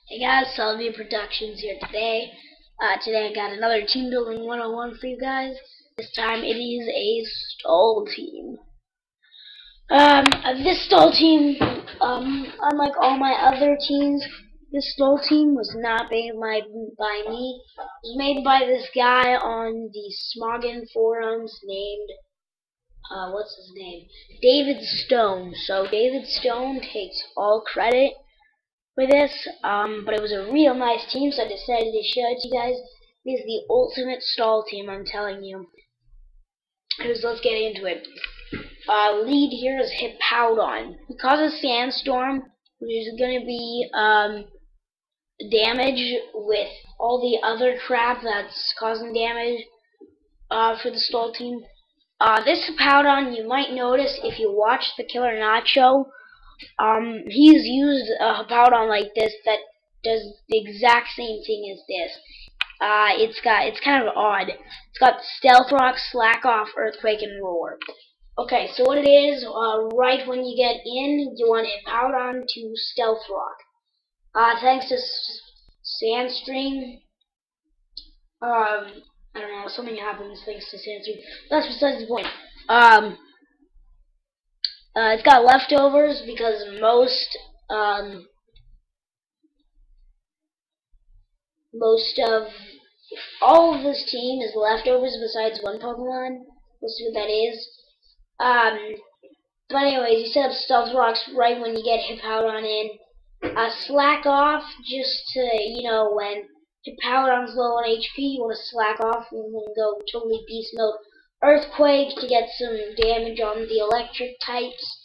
Hey guys, Salvia Productions here today. Today I got another team building 101 for you guys. This time it is a stall team. This stall team, unlike all my other teams, this stall team was not made by me. It was made by this guy on the Smoggin forums named, what's his name? David Stone. So David Stone takes all credit for this, but it was a real nice team, so I decided to show it to you guys. This is the ultimate stall team, I'm telling you. So let's get into it. Lead here is Hippowdon. Because of Sandstorm, which is going to be damage with all the other crap that's causing damage for the stall team. This Hippowdon, you might notice if you watch the Killer Nacho, he's used a Hippowdon like this that does the exact same thing as this. It's kind of odd. It's got Stealth Rock, Slack Off, Earthquake, and Roar. Okay, so what it is, right when you get in, you want Hippowdon to Stealth Rock. Thanks to Sandstream, I don't know, something happens thanks to Sandstream. That's besides the point. It's got leftovers because most of all of this team is leftovers besides one Pokemon. Let's see what that is. But anyways, you set up Stealth Rocks right when you get Hippowdon in. Slack Off, just to, when Hippowdon's low on HP, you want to slack off and then go totally beast mode. Earthquake to get some damage on the electric types.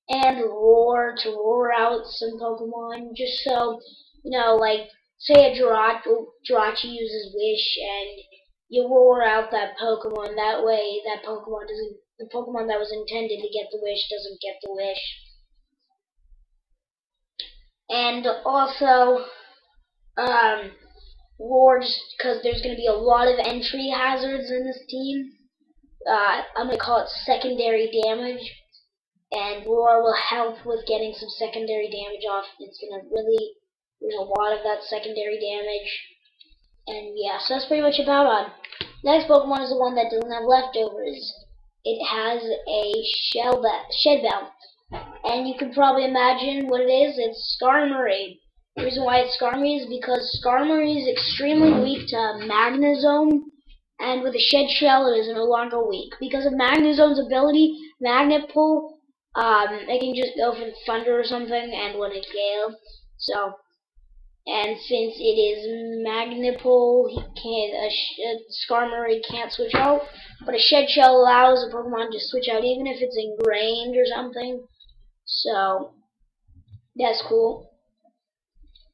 And Roar to roar out some Pokemon, just so, like, say a Jirachi uses Wish, and you roar out that Pokemon. That way, the Pokemon that was intended to get the Wish doesn't get the Wish. And also, Roar, just because there's going to be a lot of entry hazards in this team. I'm going to call it secondary damage. And Roar will help with getting some secondary damage off. It's gonna really, there's a lot of that secondary damage. And yeah, so that's pretty much Hippowdon. Next Pokemon is the one that doesn't have leftovers. It has a Shed Bell. And you can probably imagine what it is. It's Skarmory. The reason why it's Skarmory is because Skarmory is extremely weak to Magnezone. And with a Shed Shell, it is no longer weak. Because of Magnezone's ability, Magnet Pull, it can just go for Thunder or something and win a Gale. So, and since it is Magnet Pull, Skarmory can't switch out. But a Shed Shell allows a Pokemon to switch out even if it's ingrained or something. So, that's cool.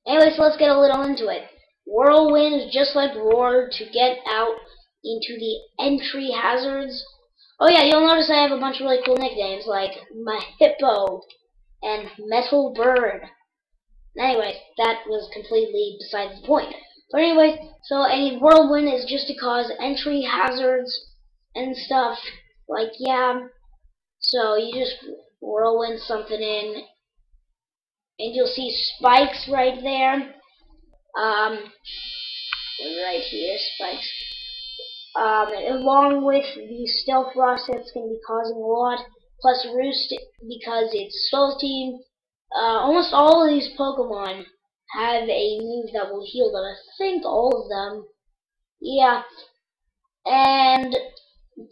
Anyways, let's get a little into it. Whirlwind is just like Roar to get out into the entry hazards. Oh yeah, you'll notice I have a bunch of really cool nicknames like Mahippo and Metal Bird. Anyways, that was completely besides the point. But anyways, so a Whirlwind is just to cause entry hazards and stuff. Like, yeah. So you just Whirlwind something in, and you'll see spikes right there. Right here, spikes. Along with the Stealth Rock that's going to be causing a lot, plus Roost because it's Stall Team. Almost all of these Pokemon have a move that will heal them. I think all of them. Yeah. And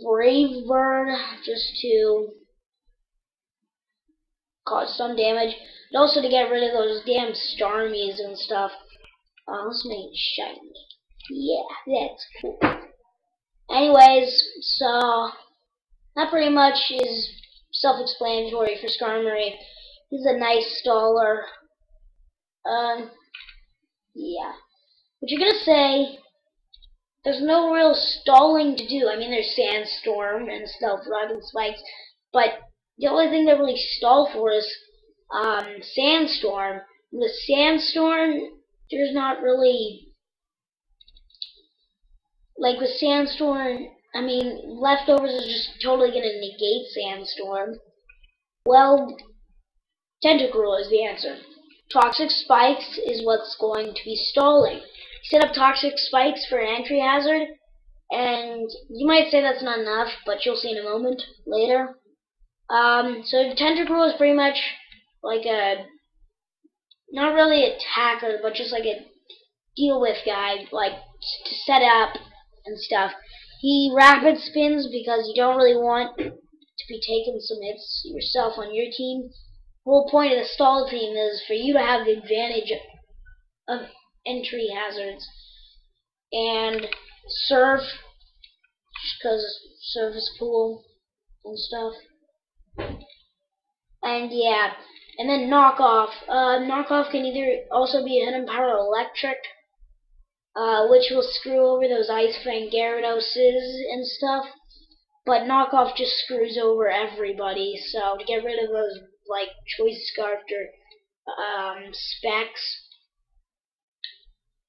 Brave Bird just to cause some damage. And also to get rid of those damn Starmies and stuff. Let's make it shiny. Yeah, that's cool. Anyways, so that pretty much is self-explanatory for Skarmory. He's a nice staller. Yeah. But you're gonna say there's no real stalling to do. I mean, there's Sandstorm and Stealth Rock and Spikes, but the only thing they really stall for is Sandstorm. With Sandstorm, there's not really, like with Sandstorm, I mean, leftovers is just totally going to negate Sandstorm. Well, Tentacruel is the answer. Toxic Spikes is what's going to be stalling. Set up Toxic Spikes for an entry hazard, and you might say that's not enough, but you'll see in a moment later. So Tentacruel is pretty much like a, not really attacker, but just like a deal with guy, like to set up and stuff. He rapid spins because you don't really want to be taking some hits yourself on your team. The whole point of the stall team is for you to have the advantage of entry hazards. And Surf, because Surf is cool and stuff. And yeah, and then Knockoff. Knockoff can either also be a Hidden Power Electric, which will screw over those Ice Fang Gyarados and stuff. But Knockoff just screws over everybody, so to get rid of those, like, Choice Scarfed or Specs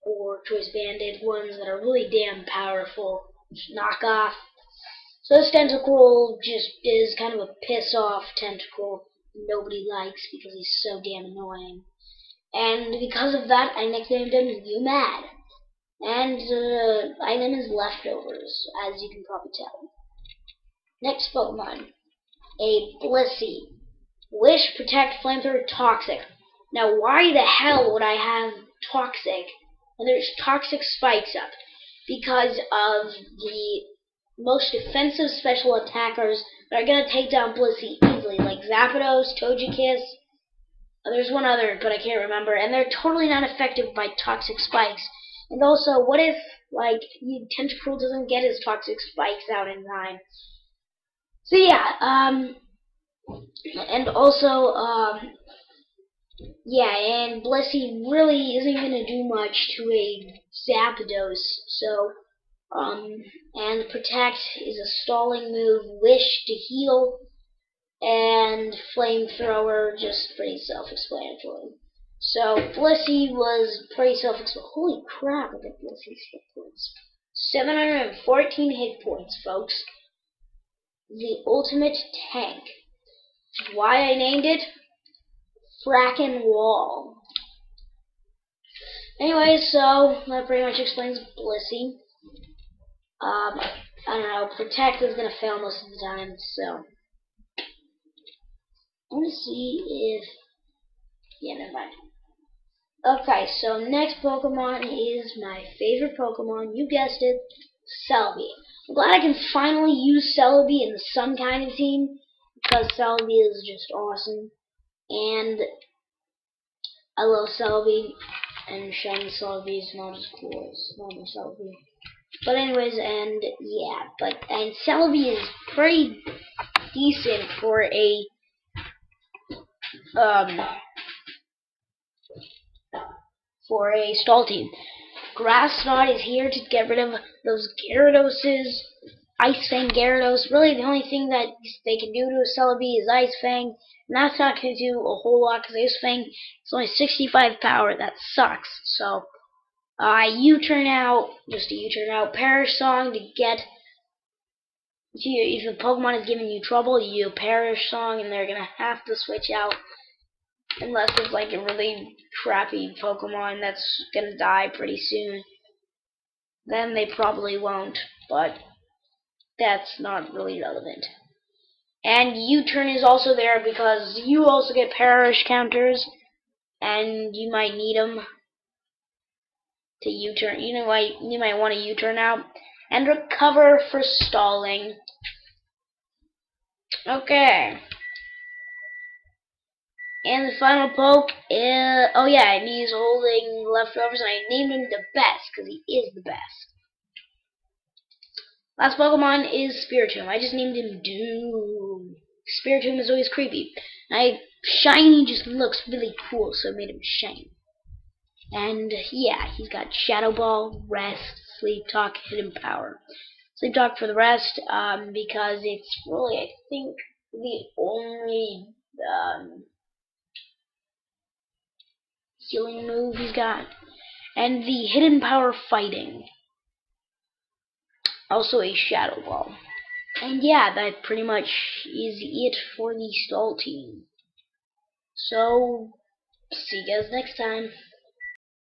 or Choice Banded ones that are really damn powerful, Knockoff. So this Tentacruel just is kind of a piss-off Tentacruel nobody likes because he's so damn annoying. And because of that, I nicknamed him UMAD. And item is Leftovers, as you can probably tell. Next Pokemon, a Blissey. Wish, Protect, Flamethrower, Toxic. Now, why the hell would I have Toxic when there's Toxic Spikes up? Because of the most defensive special attackers that are going to take down Blissey easily, like Zapdos, Togekiss. There's one other, but I can't remember, and they're totally not affected by Toxic Spikes. And also, what if, like, Tentacruel doesn't get his Toxic Spikes out in time? So yeah, and also, yeah, and Blissey really isn't gonna do much to a Zapdos, so, and Protect is a stalling move, Wish to heal, and Flamethrower, just pretty self-explanatory. So, Blissey was pretty self-explanatory. Holy crap, look at Blissey's hit points. 714 hit points, folks. The ultimate tank. Why I named it Frackin' Wall. Anyway, so that pretty much explains Blissey. I don't know, Protect is gonna fail most of the time, so I'm gonna see if, yeah, never mind. Okay, so next Pokemon is my favorite Pokemon, you guessed it, Celebi. I'm glad I can finally use Celebi in the Sun kind of team, because Celebi is just awesome, and I love Celebi, and shiny Celebi is not as cool as normal Celebi. But anyways, and yeah, and Celebi is pretty decent for a, stall team. Grass Knot is here to get rid of those Gyaradoses, Ice Fang Gyarados. Really, the only thing that they can do to a Celebi is Ice Fang, and that's not going to do a whole lot because Ice Fang is only 65 power. That sucks. So, U-turn out, just a U-turn out, Perish Song to get, if the Pokemon is giving you trouble, you Perish Song, and they're going to have to switch out. Unless it's like a really crappy Pokemon that's gonna die pretty soon. Then they probably won't, but that's not really relevant. And U-turn is also there because you also get Perish counters, and you might need them to U-turn. You might want to U-turn out. And Recover for stalling. Okay. And the final poke is, oh yeah, and he's holding Leftovers, and I named him the best, because he is the best. Last Pokemon is Spiritomb. I just named him Doom. Spiritomb is always creepy. Shiny just looks really cool, so I made him shiny. And yeah, he's got Shadow Ball, Rest, Sleep Talk, Hidden Power. Sleep Talk for the rest, because it's really, I think, the only, healing move he's got. And the Hidden Power Fighting. Also a Shadow Ball. And yeah, that pretty much is it for the stall team. So, See you guys next time.